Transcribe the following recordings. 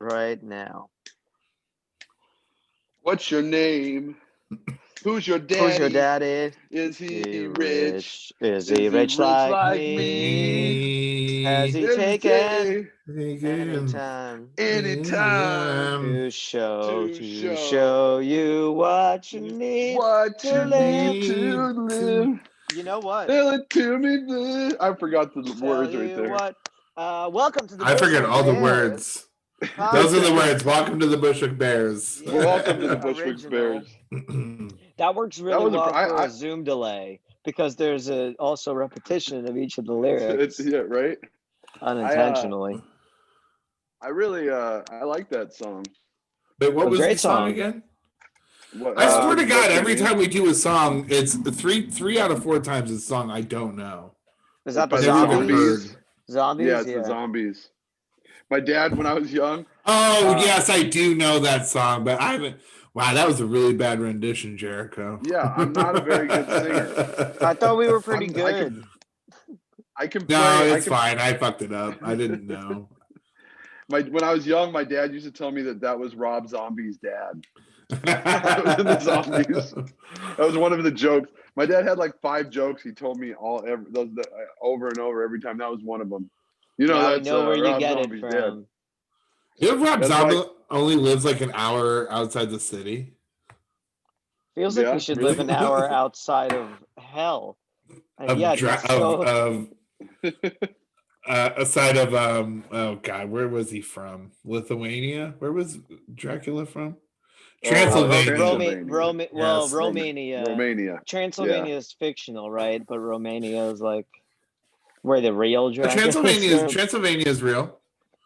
right now. What's your name? Who's your daddy? Who's your daddy? Is he rich? Is he rich like me? me? Has he Does he taken take any time any time to show to show you what you need what to you live? need to live? You know what? Tell it to me. I forgot the Tell words right you there. what. Welcome to the I forget Bushwick all the Bears words. Those are the words. Welcome to the Bushwick Bears. Yeah, Welcome to the that's Bushwick original. Bears. That works really was a- well for I- a Zoom delay because there's also repetition of each of the lyrics Yeah, right. unintentionally. I really I like that song. But what A was great the song song. again? What, I swear to God, what's your every name? time we do a song, it's three out of 4 times a song I don't know. Is that the By the Never even zombies? heard. Zombies? Yeah, it's the Zombies. My dad, when I was young. Oh, yes, I do know that song, but I haven't. Wow, that was a really bad rendition, Jericho. Yeah, I'm not a very good singer. I thought we were pretty good. I can No, play. it's fine. I fucked it up. I didn't know. When I was young, my dad used to tell me that was Rob Zombie's dad. That was in the Zombies. That was one of the jokes. My dad had like 5 jokes. He told me over and over every time. That was one of them. You know, Now that's I know where you Rob get Zombie's it dad. from. You know, Rob That's Zombie like- only lives like an hour outside the city. Feels like Yeah, we should really? live an hour outside of hell. And Of yet dra- he's so... aside of oh God, where was he from? Lithuania? Where was Dracula from? Transylvania. Transylvania. Romania. Romania. Transylvania is fictional, right? But Romania is like where the real Dracula Transylvania is real.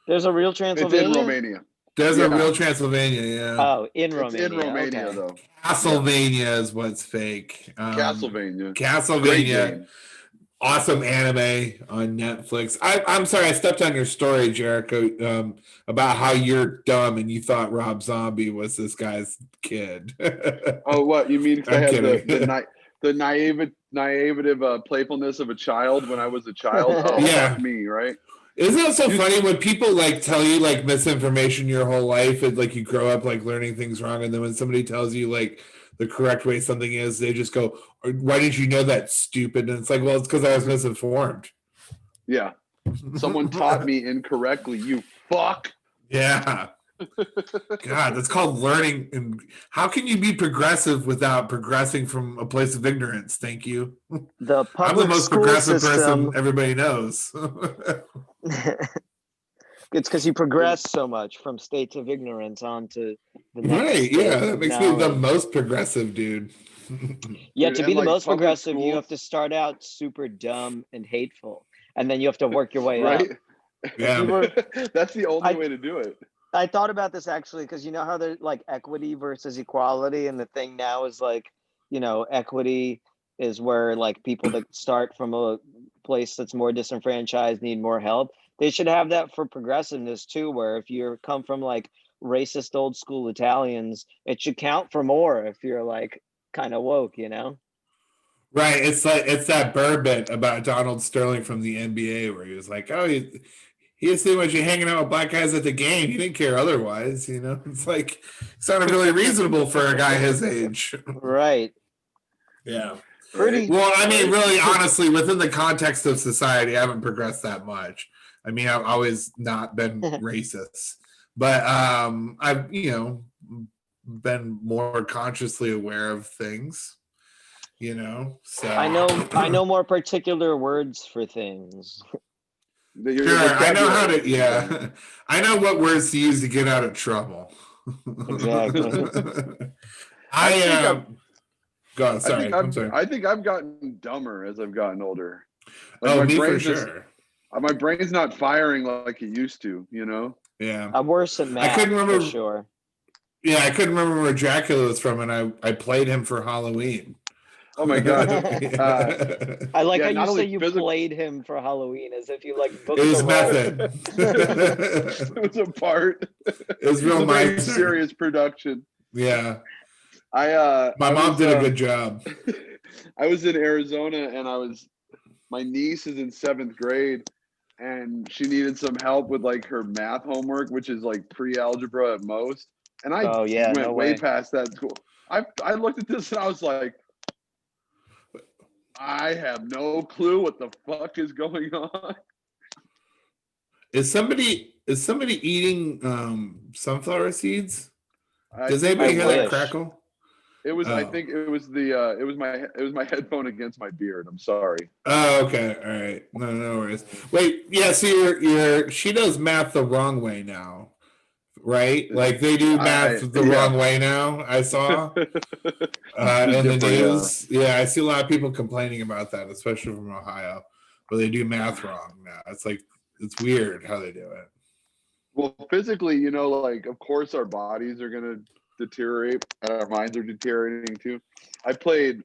There's a real It's Transylvania? in Romania. There's a Yeah. real Transylvania, yeah. Oh, in Romania. It's in Romania, okay. though. Castlevania is what's fake. Castlevania. Great Castlevania. game. Awesome anime on Netflix. I'm sorry, I stepped on your story, Jericho, about how you're dumb and you thought Rob Zombie was this guy's kid. Oh, what you mean? 'Cause I I'm had kidding. the naive playfulness of a child when I was a child. Oh, Yeah. fuck me, right? Isn't it so funny when people like tell you like misinformation your whole life and like you grow up like learning things wrong, and then when somebody tells you like the correct way something is, they just go, "Why didn't you know that, stupid?" And it's like, well, it's because I was misinformed. Yeah. Someone taught me incorrectly. You fuck. Yeah. God, that's called learning. And how can you be progressive without progressing from a place of ignorance? Thank you. The I'm public the most school progressive system. person everybody knows. It's because you progress so much from states of ignorance onto the next Right, state yeah, that of makes me the knowledge. most progressive, dude. Yeah, Dude, to and, be the like, most public progressive, you schools- have to start out super dumb and hateful, and then you have to work your way Right? up. Yeah. We were- That's the only I- way to do it. I thought about this actually because you know how there's like equity versus equality, and the thing now is like, you know, equity is where like people that start from a place that's more disenfranchised need more help. They should have that for progressiveness too, where if you come from like racist old school Italians, it should count for more if you're like kind of woke, you know? Right. It's that Burr bit about Donald Sterling from the NBA where he was like, oh, he just didn't want you hanging out with black guys at the game. He didn't care otherwise, you know? It's like, it sounded really reasonable for a guy his age. Right. Yeah. Pretty. Well, I mean, really, honestly, within the context of society, I haven't progressed that much. I mean, I've always not been racist, but I've, you know, been more consciously aware of things, you know. So I know more particular words for things. Sure, I know how to. Yeah, I know what words to use to get out of trouble. Exactly. Go on, sorry. I'm sorry. I think I've gotten dumber as I've gotten older. Like Oh, my me for brain's sure. my brain's not firing like it used to, you know? Yeah. I'm worse at math. I couldn't remember. For sure. Yeah, I couldn't remember where Dracula was from, and I played him for Halloween. Oh my god! I like Yeah, how not you say only you played him for Halloween as if you like booked It was the role. method. It was a part. It was It real was a very nice. serious production. Yeah, My my mom did a good job. I was in Arizona, and my niece is in 7th grade, and she needed some help with like her math homework, which is like pre-algebra at most. And I Oh yeah, went no way way. past that school. I looked at this and I was like, I have no clue what the fuck is going on. Is somebody eating sunflower seeds? I Does think anybody I hear that wish. crackle? it was. I Oh. think it was my headphone against my beard. I'm sorry. Oh, okay. All right. No worries. Wait, yeah, so you're she does math the wrong way now, right? Like they do math the Yeah. wrong way now, I saw. Just In the different, yeah. news. Yeah, I see a lot of people complaining about that, especially from Ohio, where they do math wrong now. It's like it's weird how they do it. Well, physically, you know, like of course our bodies are gonna deteriorate and our minds are deteriorating too. I played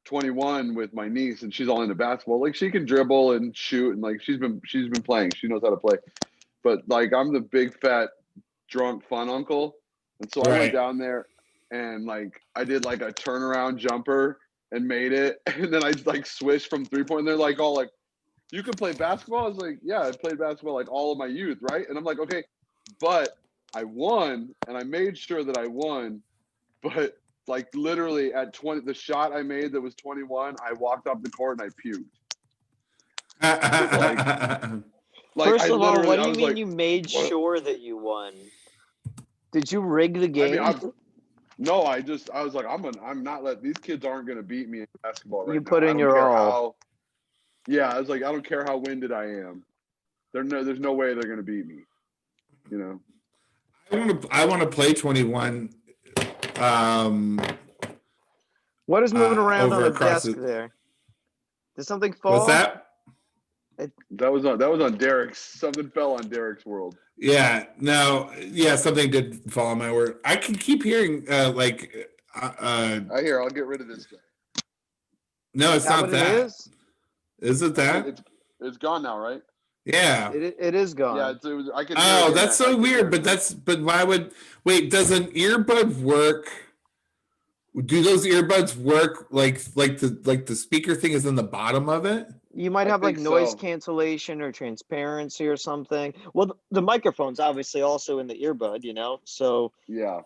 21 with my niece and she's all into basketball. Like she can dribble and shoot and like she's been playing. She knows how to play. But like I'm the big fat drunk fun uncle. And so I went Right. down there and like I did like a turnaround jumper and made it. And then I like swished from 3-point. And they're like all like, you can play basketball? I was like, yeah, I played basketball like all of my youth, right? And I'm like, okay, but I won and I made sure that I won. But like literally at 20, the shot I made that was 21, I walked off the court and I puked. First of all, what do you was mean like, you made what? sure that you won? Did you rig the game? I was like, I'm not letting these kids aren't gonna beat me in basketball right You now. put in your all. Yeah, I was like, I don't care how winded I am. There's no way they're gonna beat me. You know. I want to play 21. What is moving around on over the across desk the- there? Did something fall? What's that? That was on Derek's. Something fell on Derek's world. Yeah, no, yeah, something did fall on my word. I can keep hearing I hear. I'll get rid of this guy. no, it's Is that not what that. it is? Is it that? It's gone now, right? Yeah. It is gone. Yeah, it was, I can. Oh, that's so weird. But why would does an earbud work? Do those earbuds work like the speaker thing is in the bottom of it? You might I have like think noise so. cancellation or transparency or something. Well, the microphone's obviously also in the earbud, you know, so Yeah.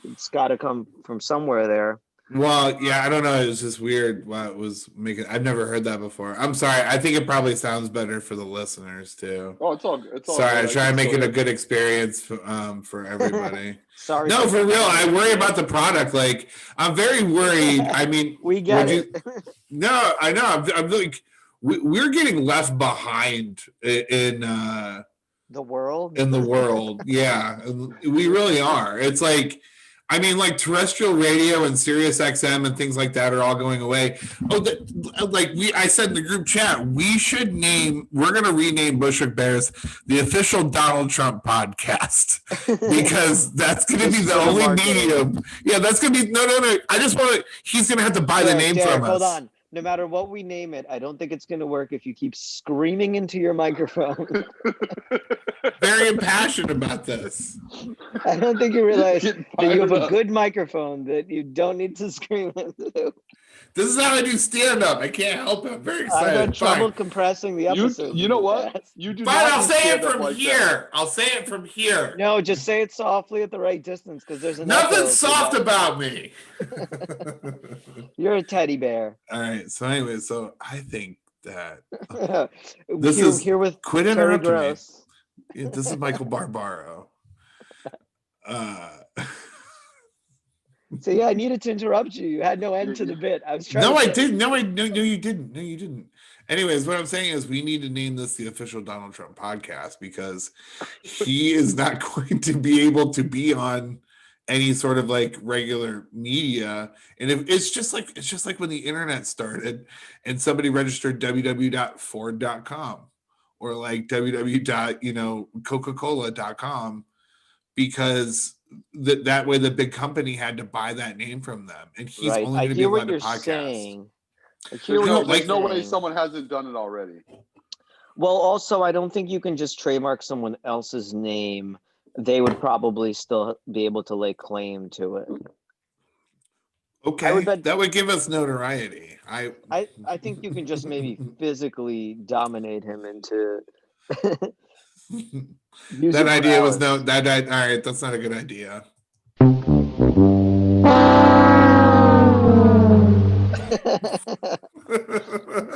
it's got to come from somewhere there. Well, yeah, I don't know. It was just weird why it was making. I've never heard that before. I'm sorry. I think it probably sounds better for the listeners too. Oh, it's all. Sorry, I good. try to make it a still good experience for everybody. Sorry. No, for real. I worry about the product. Like, I'm very worried. I mean, We get it. No, I know. I'm like, we're getting left behind in The world. in the world. Yeah, we really are. It's like, I mean, like terrestrial radio and Sirius XM and things like that are all going away. Oh, I said in the group chat, we're going to rename Bushwick Bears the official Donald Trump podcast because that's going to be the only medium. Yeah, that's going to be, no. I just want to, he's going to have to buy the name from us. Hold on. No matter what we name it, I don't think it's going to work if you keep screaming into your microphone. Very impassioned about this. I don't think you realize that you have a good microphone that you don't need to scream into. This is how I do stand up. I can't help it. I'm very I excited. had trouble compressing the episode. You know what? You do. Fine, not I'll do say it stand-up from like here. that. I'll say it from here. No, just say it softly at the right distance because there's Nothing soft about me. You're a teddy bear. All right. So anyway, so I think that this is here with quit Terry interrupting Gross. me. This is Michael Barbaro. So yeah, I needed to interrupt you. You had no end to the bit. I was trying. No, I didn't. No, you didn't. No, you didn't. Anyways, what I'm saying is we need to name this the official Donald Trump podcast because he is not going to be able to be on any sort of like regular media. And if it's just like when the internet started and somebody registered www.ford.com or like www.coca-cola.com because that way the big company had to buy that name from them. And he's only going to be allowed to podcast. There's no way someone hasn't done it already. Well, also, I don't think you can just trademark someone else's name. They would probably still be able to lay claim to it. Okay, bet that would give us notoriety. I think you can just maybe physically dominate him into use That your idea was prowess. all right. That's not a good idea.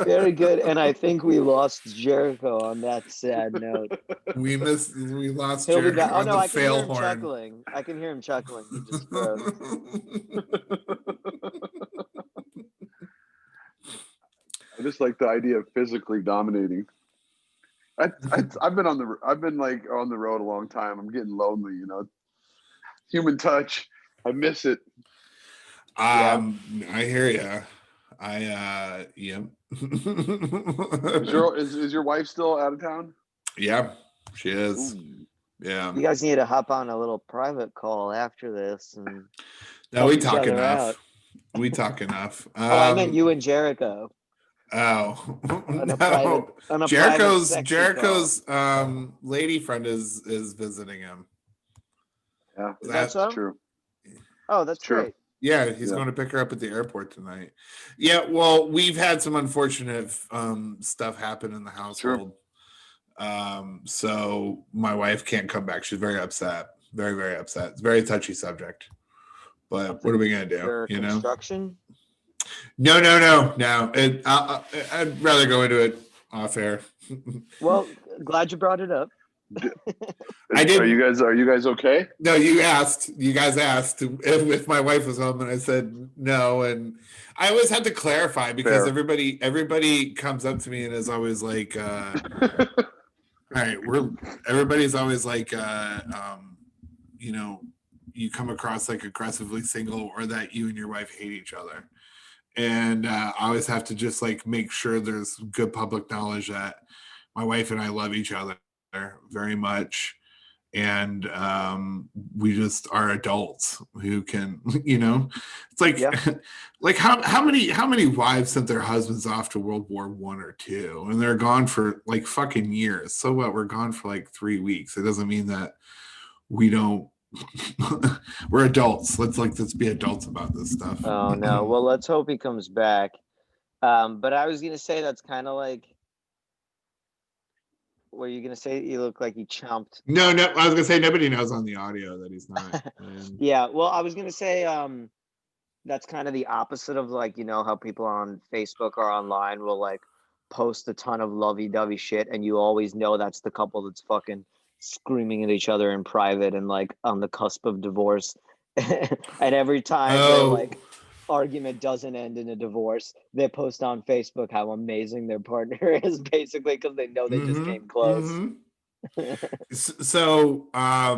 Very good. And I think we lost Jericho on that sad note. We lost He'll be Jericho back. Oh on no, the I can hear fail him horn. chuckling. I can hear him chuckling. He just froze. I just like the idea of physically dominating. I've been like on the road a long time. I'm getting lonely, you know. Human touch. I miss it. Yeah. I hear you. Yeah. Is your wife still out of town? Yeah, she is. Ooh. Yeah. You guys need to hop on a little private call after this and No, help we each talk other out. enough. We talk enough. Oh, I meant you and Jericho Oh on a no. private sexy call. Jericho's lady friend is visiting him. Yeah, Is that so? true. Oh, that's True. great. Yeah, he's going to pick her up at the airport tonight. Yeah, well, we've had some unfortunate stuff happen in the household. So my wife can't come back. She's very upset. Very, very upset. It's a very touchy subject. But what are we gonna do? You know? Construction? No. I'd rather go into it off air. Well, glad you brought it up. I did. Are you guys okay? No, you asked. You guys asked if my wife was home, and I said no. And I always had to clarify because everybody comes up to me and is always like, "All right, everybody's always like, you know, you come across like aggressively single or that you and your wife hate each other." And I always have to just like make sure there's good public knowledge that my wife and I love each other very much. And we just are adults who can, you know, it's like, like how many wives sent their husbands off to World War I or II and they're gone for like fucking years. So what? We're gone for like 3 weeks. It doesn't mean that we don't. We're adults. Let's be adults about this stuff. Oh no. Well, let's hope he comes back. But I was gonna say that's kind of like. Were you gonna say you look like he chomped? No. I was gonna say nobody knows on the audio that he's not. Yeah. Well, I was gonna say that's kind of the opposite of like, you know, how people on Facebook or online will like post a ton of lovey-dovey shit, and you always know that's the couple that's fucking screaming at each other in private and like on the cusp of divorce. And every time their like argument doesn't end in a divorce, they post on Facebook how amazing their partner is, basically because they know they just came close. So I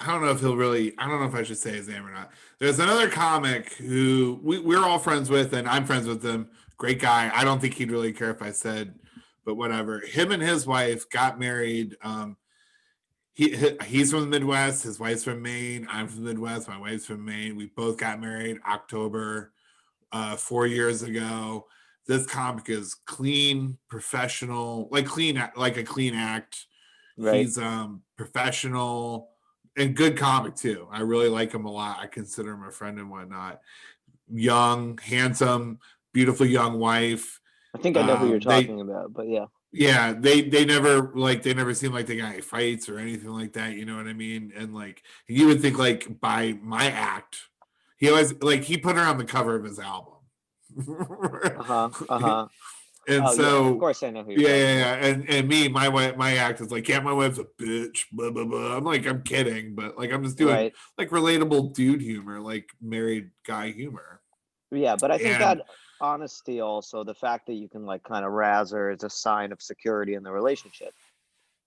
don't know if I don't know if I should say his name or not. There's another comic who we're all friends with, and I'm friends with him. Great guy. I don't think he'd really care if I said, but whatever. Him and his wife got married. He's from the Midwest. His wife's from Maine. I'm from the Midwest. My wife's from Maine. We both got married October 4 years ago. This comic is clean, professional, like a clean act. Right. He's professional and good comic too. I really like him a lot. I consider him a friend and whatnot. Young, handsome, beautiful young wife. I think I know who you're talking about, but yeah. Yeah, they never seem like they got any fights or anything like that. You know what I mean? And like you would think like by my act, he always like he put her on the cover of his album. And so, of course, I know who you're talking about. And me, my act is like, yeah, my wife's a bitch, blah blah blah. I'm like, I'm kidding, but like I'm just doing like relatable dude humor, like married guy humor. Yeah, but I think that honesty also, the fact that you can like kind of razz her, is a sign of security in the relationship.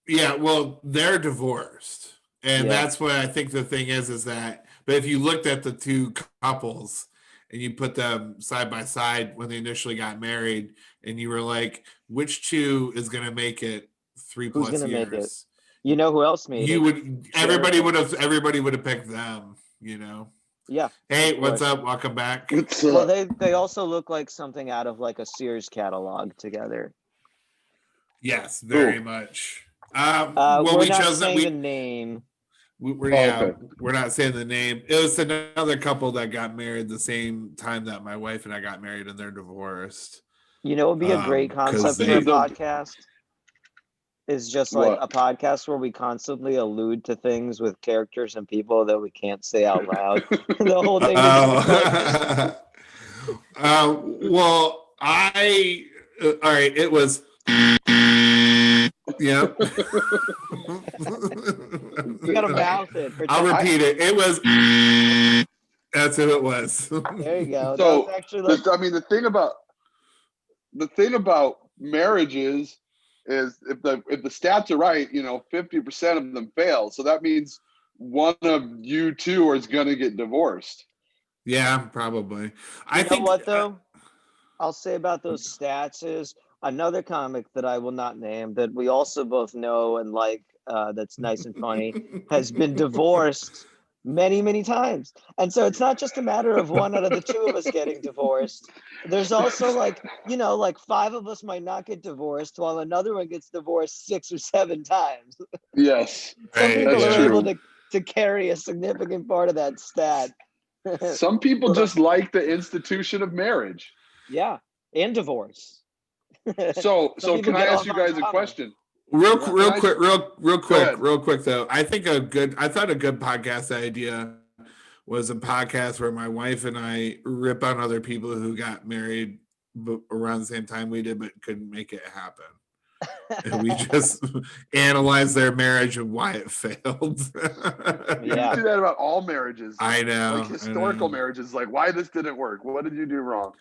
Yeah, well, they're divorced, and that's what I think the thing is that. But if you looked at the two couples and you put them side by side when they initially got married, and you were like, which two is going to make it 3+ years? Make it? You know who else made it? Everybody would have picked them. You know. Yeah. Hey, what's up? Welcome back. Well, they also look like something out of like a Sears catalog together. Yes, very much. Well, we chose the name. Okay. we're not saying the name. It was another couple that got married the same time that my wife and I got married, and they're divorced. You know, it would be a great Because concept for a Speaking of podcast. Is just like what? a podcast where we constantly allude to things with characters and people that we can't say out loud. The whole thing is just like, well, all right, it was, yeah. you gotta mouth it. I'll Pretend. repeat it. It was, that's who it was. There you go. That So was actually like, the thing about marriages is if the stats are right, 50% of them fail. So that means one of you two is going to get divorced. Yeah, probably. I think what though, I'll say about those stats is another comic that I will not name that we also both know and like, that's nice and funny, has been divorced many, many times. And so it's not just a matter of one out of the two of us getting divorced. There's also like, like 5 of us might not get divorced while another one gets divorced 6 or 7 times. Yes. Some people That's are true. able to carry a significant part of that stat. Some people just like the institution of marriage. Yeah, and divorce. So Some people can I get ask off you on guys a drama. question? Real Can I- quick though. I thought a good podcast idea was a podcast where my wife and I rip on other people who got married around the same time we did, but couldn't make it happen. And we just analyze their marriage and why it failed. You do that about all marriages. I know. Like historical marriages, like why this didn't work. What did you do wrong?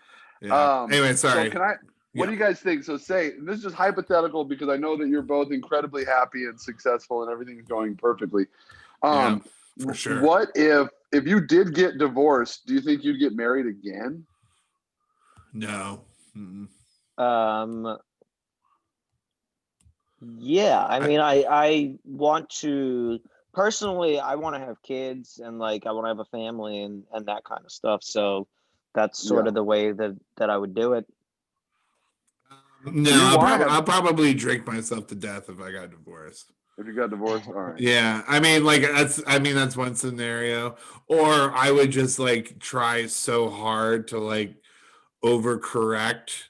Yeah. Anyway, sorry. So what do you guys think? So say, this is just hypothetical because I know that you're both incredibly happy and successful and everything's going perfectly. Yeah, for sure. What if you did get divorced, do you think you'd get married again? No. Mm-mm. Yeah, I mean, I want to personally, I want to have kids and like I want to have a family and that kind of stuff. So that's sort of the way that I would do it. No, I'll probably drink myself to death if I got divorced. If you got divorced, all right. Yeah, I mean, that's one scenario. Or I would just like try so hard to like overcorrect.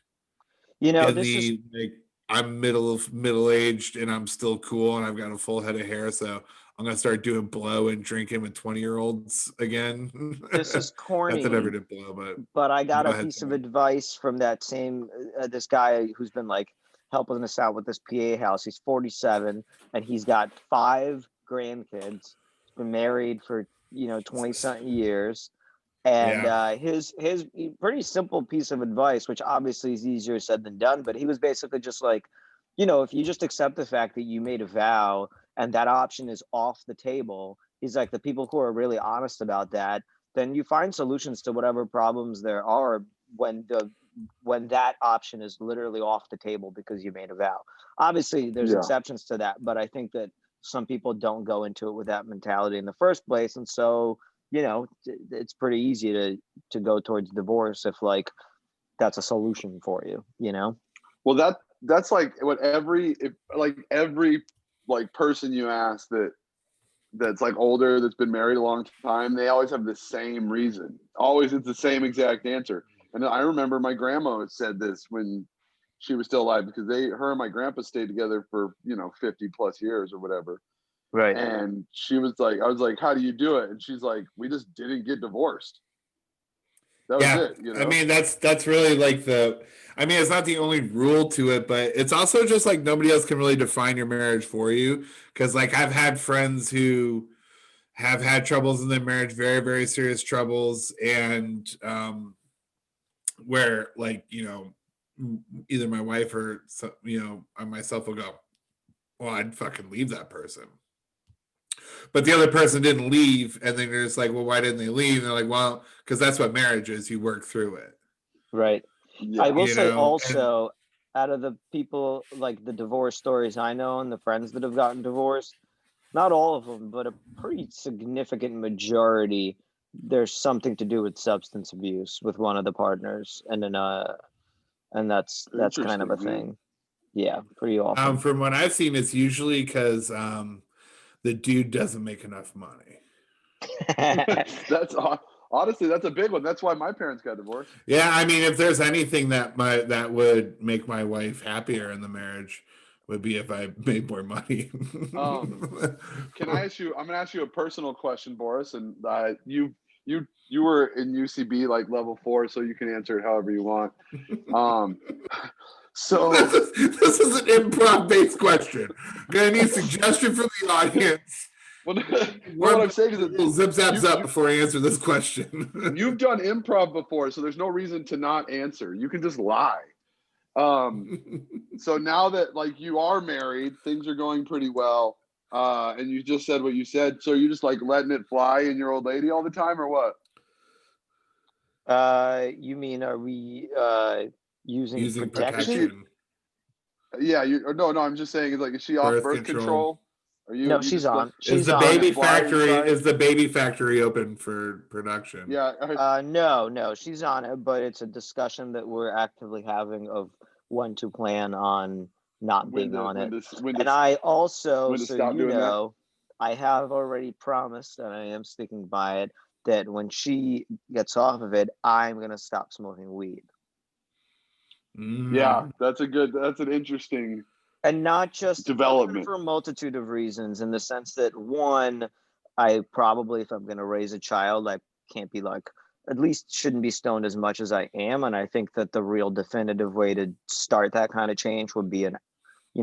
I'm middle aged and I'm still cool and I've got a full head of hair, so I'm gonna start doing blow and drinking with 20-year-olds again. This is corny. Not that I never did blow, but I got a piece of advice from that same this guy who's been like helping us out with this PA house. He's 47 and he's got 5 grandkids. He's been married for 20-something years. And his pretty simple piece of advice, which obviously is easier said than done, but he was basically just like, if you just accept the fact that you made a vow and that option is off the table, he's like, the people who are really honest about that, then you find solutions to whatever problems there are when that option is literally off the table because you made a vow. Obviously, there's exceptions to that, but I think that some people don't go into it with that mentality in the first place, and so it's pretty easy to go towards divorce if like that's a solution for you. Well, that's like what every person you ask that's like older, that's been married a long time, they always have the same reason. Always it's the same exact answer. And I remember my grandma said this when she was still alive because her and my grandpa stayed together for 50 plus years or whatever. Right. And she was like, I was like, how do you do it? And she's like, we just didn't get divorced. That was it. I mean, that's really like it's not the only rule to it, but it's also just like nobody else can really define your marriage for you. Cause like I've had friends who have had troubles in their marriage, very, very serious troubles. And where like, either my wife or, I myself will go, well, I'd fucking leave that person. But the other person didn't leave, and then you're just like, well, why didn't they leave? And they're like, well, because that's what marriage is. You work through it. Right. Yeah. I will say also, out of the people, like the divorce stories I know and the friends that have gotten divorced, not all of them, but a pretty significant majority, there's something to do with substance abuse with one of the partners. And then, and that's kind of a thing. Yeah, pretty often. From what I've seen, it's usually because the dude doesn't make enough money. That's honestly, that's a big one. That's why my parents got divorced. Yeah, I mean, if there's anything that would make my wife happier in the marriage, would be if I made more money. Can I ask you? I'm gonna ask you a personal question, Boris, and you were in UCB like level 4, so you can answer it however you want. So this is an improv-based question. Gonna need suggestion from the audience. What I'm saying is that zip zaps up before I answer this question. You've done improv before, so there's no reason to not answer. You can just lie. So now that like you are married, things are going pretty well, and you just said what you said. So you're just like letting it fly in your old lady all the time, or what? You mean are we using protection? Yeah, no. I'm just saying, like, is she off birth control? Are you? No, you she's just on. Is the baby factory? Is the baby factory open for production? Yeah. No, she's on it, but it's a discussion that we're actively having of when to plan on not being on it. And I also, so you know, I have already promised, and I am sticking by it, that when she gets off of it, I'm gonna stop smoking weed. Yeah, that's an interesting. And not just development for a multitude of reasons, in the sense that, one, I probably, if I'm going to raise a child, I can't be like, at least shouldn't be stoned as much as I am. And I think that the real definitive way to start that kind of change would be an,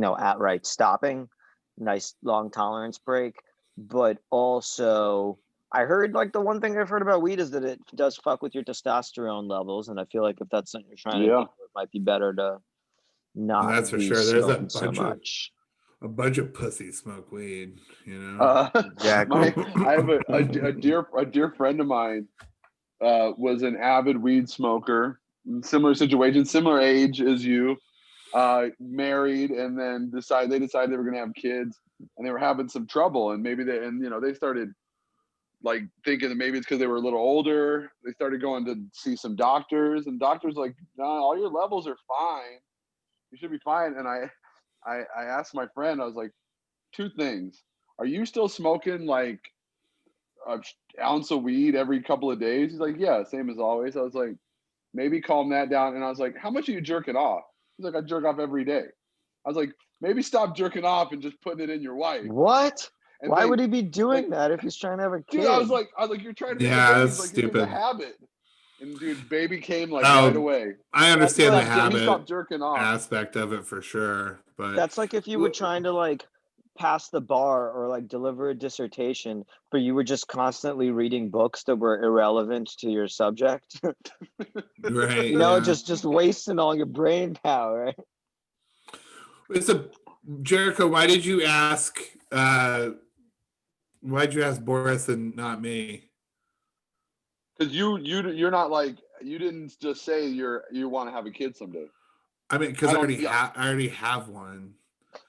outright stopping, nice long tolerance break. But also, I heard, like, the one thing I've heard about weed is that it does fuck with your testosterone levels. And I feel like if that's something you're trying to do, it might be better to not. That's for sure. There's a bunch bunch of pussies smoke weed, Exactly. I have a dear friend of mine was an avid weed smoker, similar situation, similar age as you, married, and then decided they were going to have kids, and they were having some trouble, and they started like thinking that maybe it's because they were a little older. They started going to see some doctors, and doctors like, no, all your levels are fine. You should be fine. And I asked my friend, I was like, 2 things. Are you still smoking like an ounce of weed every couple of days? He's like, yeah, same as always. I was like, maybe calm that down. And I was like, how much are you jerking off? He's like, I jerk off every day. I was like, maybe stop jerking off and just putting it in your wife. What? And why would he be doing that if he's trying to have a kid? Dude, I was like, you're trying to that's like, stupid. It's a habit. And dude, baby came like right away. I understand the habit jerking off aspect of it for sure, but that's like if you were trying to like pass the bar or like deliver a dissertation, but you were just constantly reading books that were irrelevant to your subject. Right. Just wasting all your brain power. Jericho, why did you ask Boris and not me? Because you're not like, you didn't just say you want to have a kid someday. I mean, because I already have one.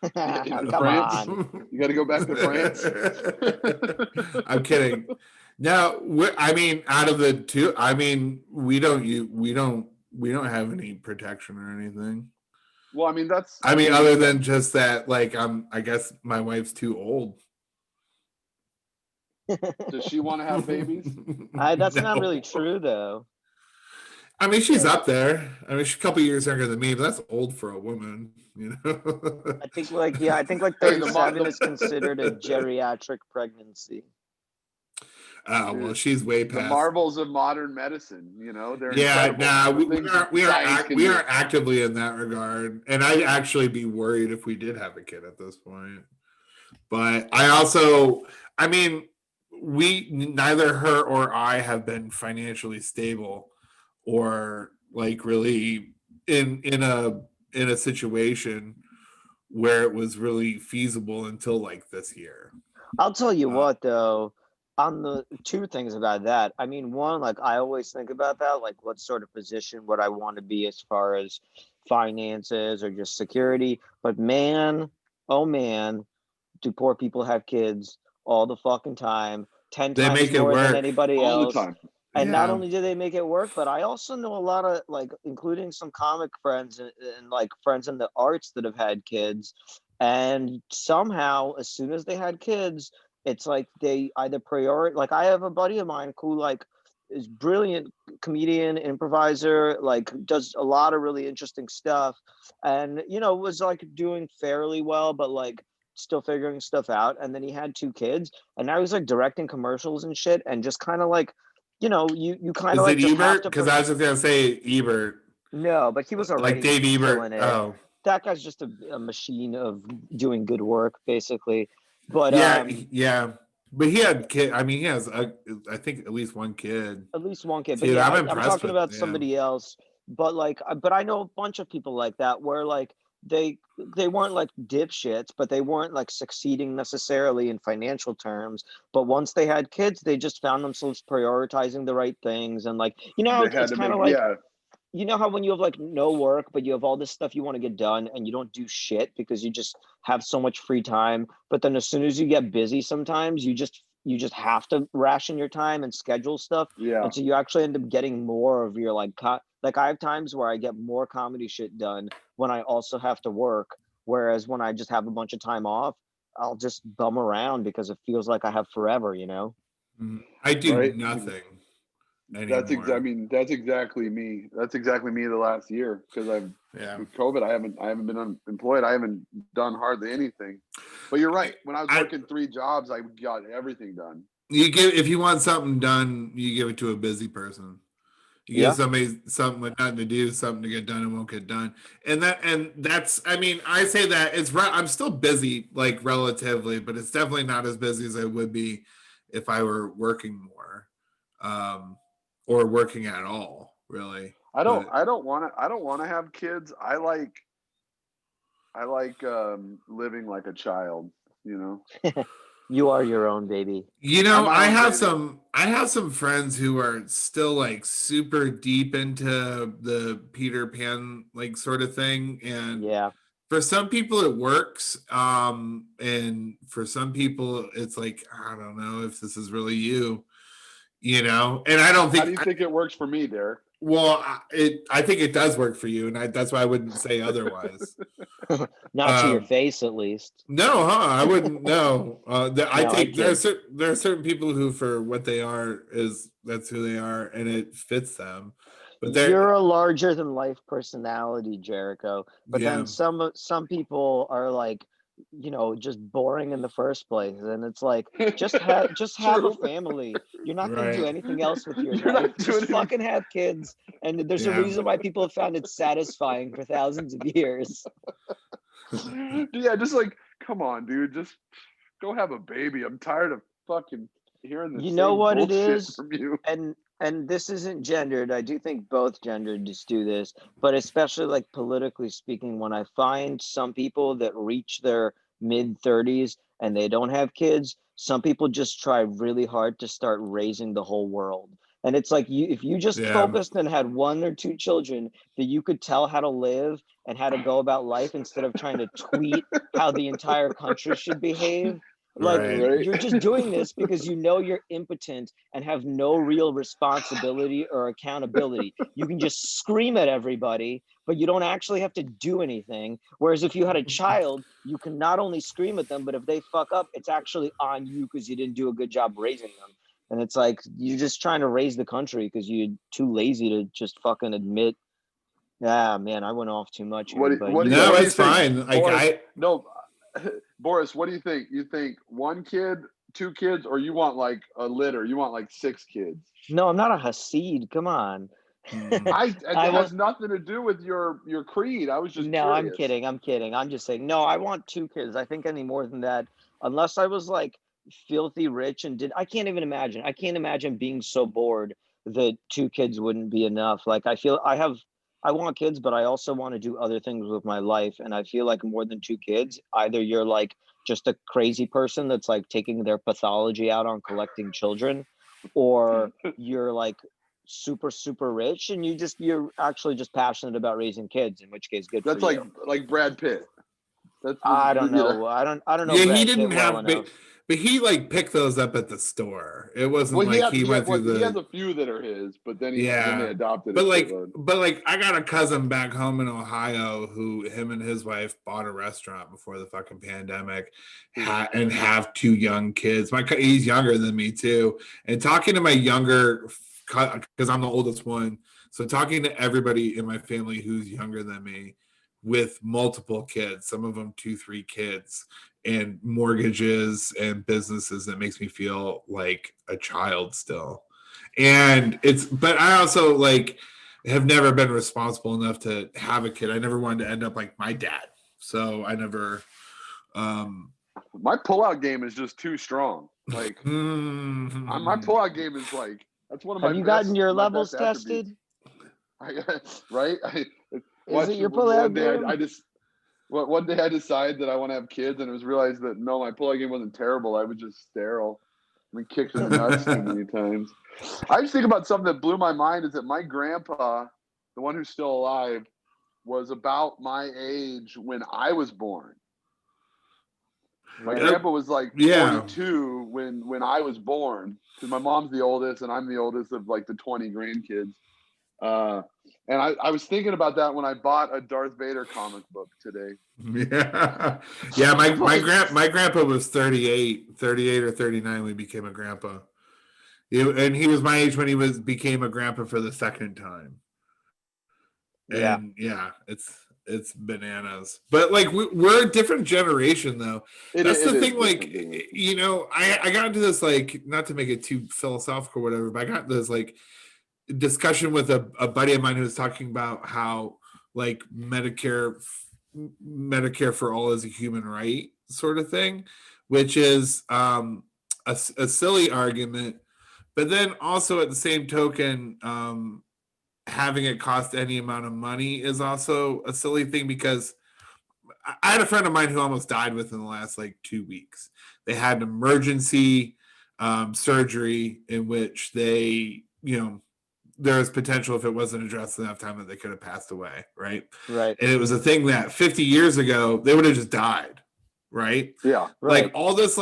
Come on. You got to go back to France. I'm kidding. No, out of the 2, we don't have any protection or anything. Well, other than just that, like, I guess my wife's too old. Does she want to have babies? That's not really true, though. She's up there. She's a couple years younger than me, but that's old for a woman, I think 37 is considered a geriatric pregnancy. Oh, well, she's way past the marvels of modern medicine. They're we are actively in that regard, and I'd actually be worried if we did have a kid at this point. But I also, neither her or I have been financially stable, or like really in a situation where it was really feasible until like this year. I'll tell you what, though, on the 2 things about that. One, like, I always think about that, like, what sort of position would I want to be as far as finances or just security. But man, oh man, do poor people have kids all the fucking time, 10 they times make more it work than anybody all else. The time. And not only do they make it work, but I also know a lot of, like, including some comic friends and like friends in the arts that have had kids. And somehow, as soon as they had kids, it's like they either like I have a buddy of mine who like is brilliant comedian, improviser, like does a lot of really interesting stuff, and was like doing fairly well, but like still figuring stuff out. And then he had two kids, and now he's like directing commercials and shit, and just kind of like, you kind of Is like it just have Ebert? to. Because I was just gonna say Ebert, No, but he was like already Dave Ebert. killing it. Oh, That guy's just a machine of doing good work, basically. But yeah, yeah. But he had kid. I mean, he has, I think, at least one kid. at least one kid. But Dude, yeah, I'm I'm impressed talking with. about Yeah. somebody else. But like, but I know a bunch of people like that where like they weren't like dipshits, but they weren't like succeeding necessarily in financial terms. But once they had kids, they just found themselves prioritizing the right things, and like They had it's to kind make of like, yeah. you know how when you have like no work, but you have all this stuff you want to get done and you don't do shit because you just have so much free time. But then as soon as you get busy, sometimes you just have to ration your time and schedule stuff. Yeah. And so you actually end up getting more of your like like I have times where I get more comedy shit done when I also have to work. Whereas when I just have a bunch of time off, I'll just bum around because it feels like I have forever, I do Right? nothing That's anymore. I mean, that's exactly me. That's exactly me the last year, because with COVID, I haven't been unemployed. I haven't done hardly anything. But you're right. When I was working 3 jobs, I got everything done. If you want something done, you give it to a busy person. You give somebody something with nothing to do, something to get done, and won't get done. And that's, I mean, I say that I'm still busy, like relatively, but it's definitely not as busy as I would be if I were working more, or working at all, really. I don't want to have kids. I like living like a child, You are your own baby. I'm my I own have baby. some friends who are still like super deep into the Peter Pan like sort of thing, and Yeah. for some people it works, and for some people it's like, I don't know if this is really you, and I don't How do think you think it works for me, Derek? well, I think it does work for you, and that's why I wouldn't say otherwise. Not to your face, at least. No, I wouldn't. No, I No, I think there kid. are certain people who, for what they are, that's who they are, and it fits them. But You're a larger than life personality, Jericho. But yeah, then some people are like, just boring in the first place, and it's like just have a True. family. You're not going to do right. anything else with your You're life. not doing Just anything. fucking have kids, and there's a Yeah. reason why people have found it satisfying for thousands of years. Yeah, just like, come on, dude, just go have a baby. I'm tired of fucking hearing the You know same what it bullshit is? from you. And this isn't gendered. I do think both genders do this, but especially like politically speaking, when I find some people that reach their mid 30s and they don't have kids, some people just try really hard to start raising the whole world. And it's like, if you just Yeah, focused and had one or two children that you could tell how to live and how to go about life instead of trying to tweet how the entire country should behave, like right. Right? you're just doing this because you're impotent and have no real responsibility or accountability. You can just scream at everybody, but you don't actually have to do anything. Whereas if you had a child, you can not only scream at them, but if they fuck up, it's actually on you because you didn't do a good job raising them. And it's like you're just trying to raise the country because you're too lazy to just fucking admit, ah, man, I went off too much here. But you No, What do go. you it's think, fine. Like Boris? No, Boris, what do you think? You think one kid, 2 kids, or you want like a litter? You want like 6 kids? No, I'm not a Hasid. Come on. It I has was nothing to do with your creed. I was just No, I'm curious. kidding. I'm kidding. I'm just saying, no, I want two kids. I think any more than that, unless I was like filthy rich and I can't even imagine. I can't imagine being so bored that two kids wouldn't be enough. Like I want kids, but I also want to do other things with my life. And I feel like more than two kids, either you're like just a crazy person that's like taking their pathology out on collecting children, or you're like super rich and you're actually just passionate about raising kids, in which case good for That's you. like Brad Pitt. That's I don't know. I don't know yeah, he Brad didn't Pitt well have. enough. But he like picked those up at the store. It wasn't Well, like he went through he has the a few that are his, but then then they yeah. adopted a But like, shitload. I got a cousin back home in Ohio who him and his wife bought a restaurant before the fucking pandemic, and have 2 young kids. He's younger than me too. And talking to my younger, because I'm the oldest one, so talking to everybody in my family who's younger than me, with multiple kids, some of them 2, 3 kids, and mortgages and businesses, that makes me feel like a child still. And but I also like have never been responsible enough to have a kid. I never wanted to end up like my dad. So I never my pullout game is just too strong. Like my pullout game is like, that's one of my Have you gotten your levels tested? Right? Is it your pullout game? One day I decided that I want to have kids, and it was realized that no, my pullout game wasn't terrible. I was just sterile. I mean, kicked in the nuts too many times. I just think about something that blew my mind, is that my grandpa, the one who's still alive, was about my age when I was born. My grandpa was like 42 when I was born, because my mom's the oldest and I'm the oldest of like the 20 grandkids. And I was thinking about that when I bought a Darth Vader comic book today. Yeah. My grandpa was 38 or 39 when he became a grandpa. And he was my age when he became a grandpa for the second time. And it's bananas. But like we're a different generation though. That's the thing. Like, you know, I got into this, like, not to make it too philosophical or whatever, but I got into this like discussion with a buddy of mine who was talking about how like Medicare for all is a human right sort of thing, which is a silly argument, but then also at the same token, having it cost any amount of money is also a silly thing, because I had a friend of mine who almost died within the last like 2 weeks. They had an emergency surgery in which they, you know, there was potential, if it wasn't addressed enough time, that they could have passed away, right? Right. And it was a thing that 50 years ago they would have just died, right? Yeah. Right. Like all this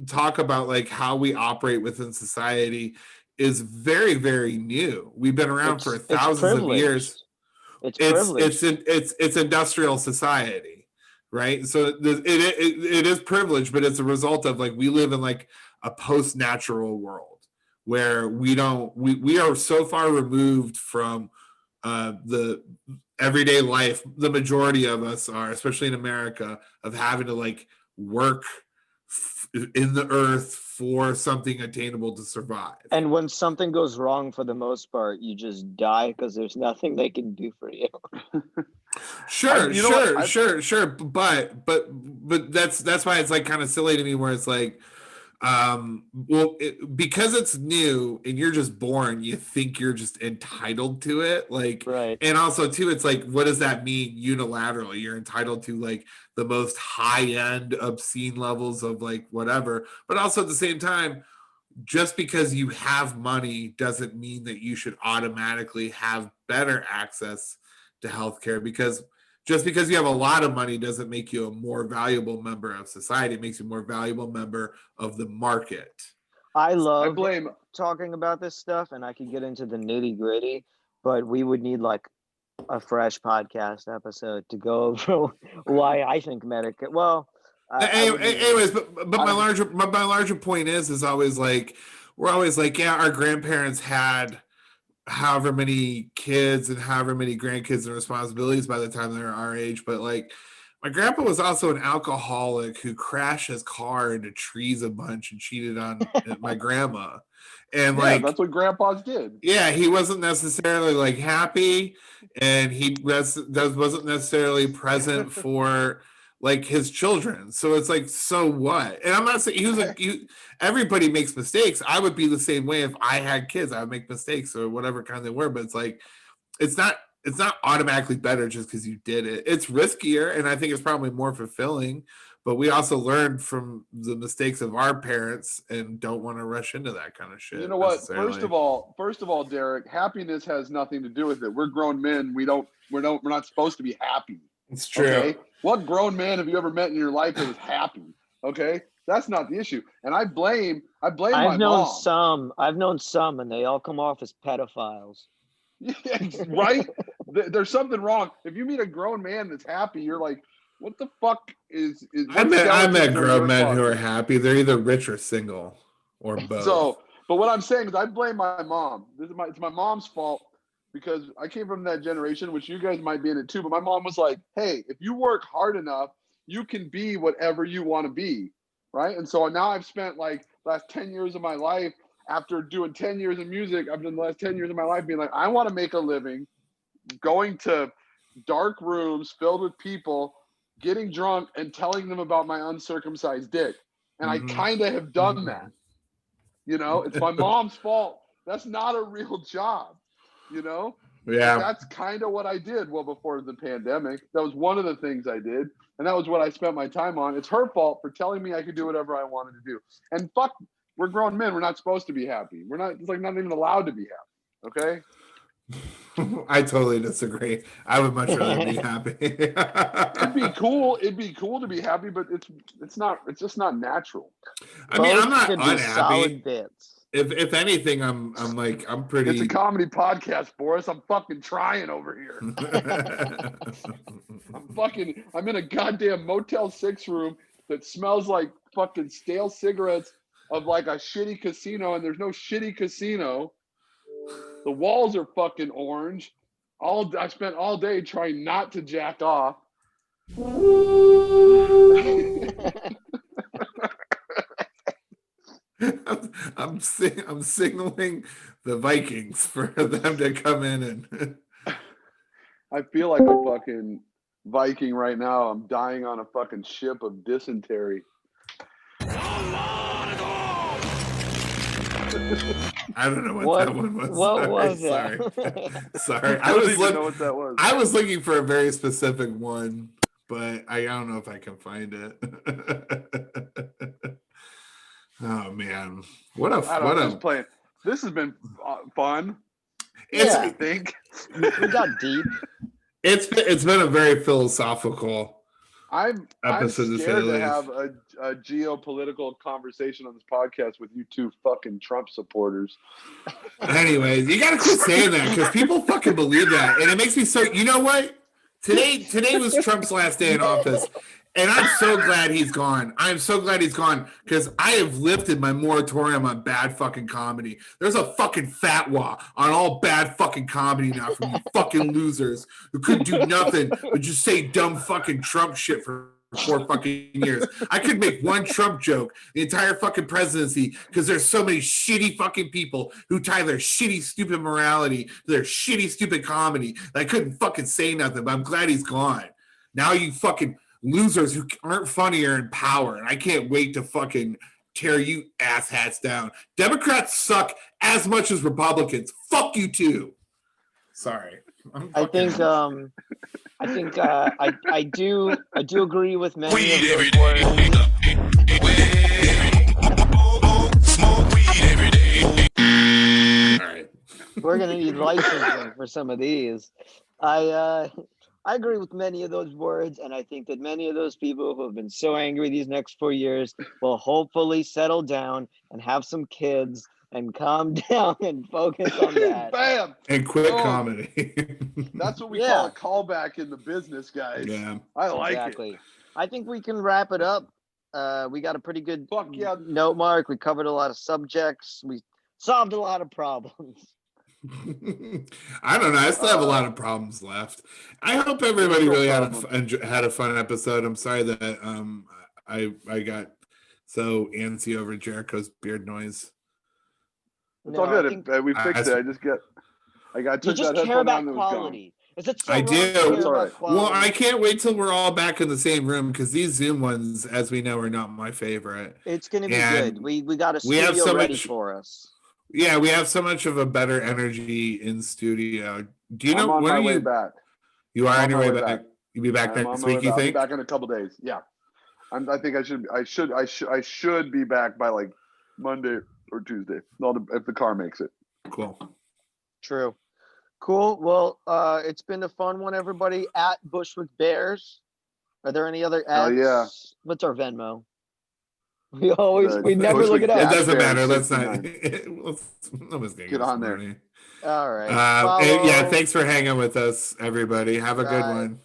talk about like how we operate within society is very, very new. We've been around for thousands of years. It's industrial society, right? So it is privilege, but it's a result of like we live in like a post-natural world where we are so far removed from the everyday life. The majority of us are, especially in America, of having to like work in the earth for something attainable to survive. And when something goes wrong, for the most part, you just die because there's nothing they can do for you. Sure. But that's why it's like kind of silly to me, where it's like, because it's new and you're just born, you think you're just entitled to it, like, right. And also too, it's like, what does that mean unilaterally? You're entitled to like the most high-end obscene levels of like whatever, but also at the same time, just because you have money doesn't mean that you should automatically have better access to healthcare, because just because you have a lot of money doesn't make you a more valuable member of society. It makes you a more valuable member of the market. I love talking about this stuff, and I could get into the nitty gritty, but we would need like a fresh podcast episode to go over why I think Medicare. Well, anyways, but my larger point is always like, we're always like, yeah, our grandparents had however many kids and however many grandkids and responsibilities by the time they were our age, but like my grandpa was also an alcoholic who crashed his car into trees a bunch and cheated on my grandma. And like, that's what grandpas did. Yeah, he wasn't necessarily like happy, and he wasn't necessarily present for like his children. So it's like, so what? And I'm not saying everybody makes mistakes. I would be the same way if I had kids. I would make mistakes or whatever kind they were, but it's like, it's not automatically better just because you did it. It's riskier, and I think it's probably more fulfilling, but we also learned from the mistakes of our parents and don't want to rush into that kind of shit. You know what? First of all, Derek, happiness has nothing to do with it. We're grown men. We're not supposed to be happy. It's true. Okay? What grown man have you ever met in your life that was happy? Okay, that's not the issue. And I blame I've my known mom. some. I've known some, and they all come off as pedophiles. Right? There's something wrong. If you meet a grown man that's happy, you're like, what the fuck is I met grown men who are happy. They're either rich or single, or both. So, but what I'm saying is, I blame my mom. It's my mom's fault because I came from that generation, which you guys might be in it too. But my mom was like, "Hey, if you work hard enough, you can be whatever you want to be, right?" And so now I've spent like last 10 years of my life, after doing 10 years of music, I've done the last 10 years of my life being like, I want to make a living, going to dark rooms filled with people, getting drunk, and telling them about my uncircumcised dick. And I kind of have done that. You know, it's my mom's fault. That's not a real job, you know? Yeah. But that's kind of what I did before the pandemic. That was one of the things I did. And that was what I spent my time on. It's her fault for telling me I could do whatever I wanted to do. And fuck, we're grown men. We're not supposed to be happy. We're not, it's like not even allowed to be happy. Okay? I totally disagree. I would much rather be happy. It'd be cool. It'd be cool to be happy, but it's just not natural. I mean, I'm not Both could be unhappy. solid bits. If anything, I'm pretty. It's a comedy podcast, Boris. I'm fucking trying over here. I'm in a goddamn Motel 6 room that smells like fucking stale cigarettes of like a shitty casino, and there's no shitty casino. The walls are fucking orange. I spent all day trying not to jack off. I'm signaling the Vikings for them to come in and. I feel like a fucking Viking right now. I'm dying on a fucking ship of dysentery. I don't know what that one was. What was that? Sorry. I don't even know what that was. I was looking for a very specific one, but I don't know if I can find it. Oh man, what a playing. This has been fun. Yeah. I think we got deep. It's been a very philosophical. I'm scared to have a geopolitical conversation on this podcast with you two fucking Trump supporters. Anyways, you gotta quit saying that because people fucking believe that, and it makes me so. You know what? Today was Trump's last day in office, and I'm so glad he's gone. I'm so glad he's gone because I have lifted my moratorium on bad fucking comedy. There's a fucking fatwa on all bad fucking comedy now from you fucking losers who couldn't do nothing but just say dumb fucking Trump shit for 4 fucking years. I could make one Trump joke the entire fucking presidency because there's so many shitty fucking people who tie their shitty stupid morality to their shitty stupid comedy that I couldn't fucking say nothing, but I'm glad he's gone. Now you fucking losers who aren't funny are in power, and I can't wait to fucking tear you asshats down. Democrats suck as much as Republicans. Fuck you too. Sorry. I do agree with many Weed of those every day. Smoke weed every day. All right. We're gonna need licensing for some of these. I agree with many of those words, and I think that many of those people who have been so angry these next 4 years will hopefully settle down and have some kids and calm down and focus on that. Bam! And quit comedy. That's what we call a callback in the business, guys. Yeah. I like exactly. it. I think we can wrap it up. We got a pretty good note mark. We covered a lot of subjects. We solved a lot of problems. I don't know. I still have a lot of problems left. I hope everybody really had a fun episode. I'm sorry that I got so antsy over Jericho's beard noise. It's all good. We fixed it. You just care about quality. Is it so I do. It's all right. Well, I can't wait till we're all back in the same room because these Zoom ones, as we know, are not my favorite. It's going to be good. We got a studio ready for us. Yeah, we have so much of a better energy in studio. Do you know when are you you back? You are on your way back. You'll be back next week. You think? I'll be back in a couple days. Yeah, I think I should be back by like Monday or Tuesday. If the car makes it. Cool. True. Cool. Well, it's been a fun one, everybody. At Bushwick Bears. Are there any other ads? Yeah. What's our Venmo? We never look Bushwick it It up. Dash doesn't Bear matter. Let's not. 69. Let's Get on there. All right. And yeah, Follow- thanks for hanging with us, everybody. Have a good Right. one.